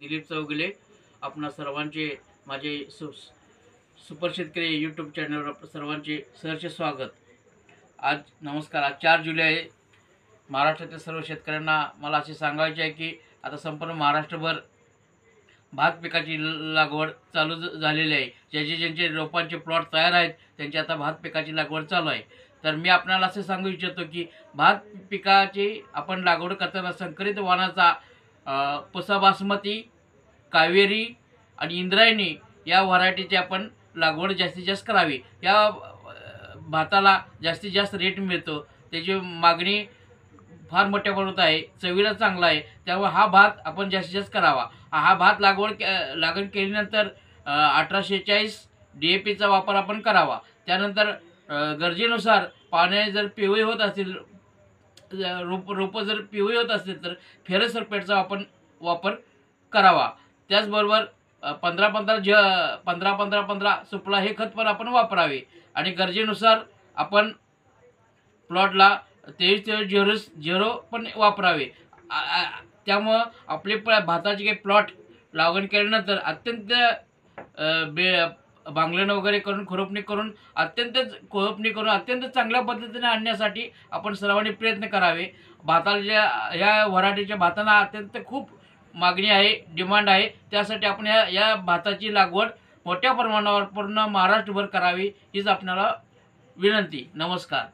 दिलीप चौगुले आपणा सर्वांचे माझे सुपर शेतकरी यूट्यूब चॅनलवर सर्वांचे सहर्ष स्वागत। आज नमस्कार। आज 4 जुलै आहे। महाराष्ट्रातील सर्व शेतकऱ्यांना मला असे सांगायचे आहे की आता संपूर्ण महाराष्ट्रभर भात पिकाची लागवड चालू झालेली आहे। ज्यांचे रोपांचे प्लॉट तयार आहेत त्यांची आता भात पिकाची लागवड चालू आहे। तर मी आपल्याला असे सांगू इच्छितो की भात पिकाची आपण लागवड करताना संकरित वाणाचा पुसा बासमती, कावेरी आणि इंद्रायणी या व्हरायटीची आपण लागवड जास्तीत जास्त करावी। या भाताला जास्तीत जास्त रेट मिळतो, त्याची मागणी फार मोठ्या प्रमाणात आहे, चवीला चांगला आहे, त्यामुळे हा भात आपण जास्तीत जास्त करावा। हा भात लागण केल्यानंतर 1846 DAPचा वापर आपण करावा। त्यानंतर गरजेनुसार पाने जर पिवळी होत असतील, रोप जर पिवळी होत असतील तर फेरस सल्फेटचा आपण वापर करावा। त्याचबरोबर 15-15 सुपला हे खत पण आपण वापरावे आणि गरजेनुसार आपण प्लॉटला 23-23-00 पण वापरावे। त्यामुळे आपले भाताचे काही प्लॉट लागवड केल्यानंतर अत्यंत बांगलन वगैरे करून खुरपणी करून अत्यंत चांगल्या पद्धतीने आणण्यासाठी आपण सर्वांनी प्रयत्न करावे। भाताच्या या व्हरायटीच्या भातांना अत्यंत खूप मागणी आहे, डिमांड आहे, त्यासाठी आपण या भाताची लागवड मोठ्या प्रमाणावर पूर्ण महाराष्ट्रभर करावी हीच आपल्याला विनंती। नमस्कार।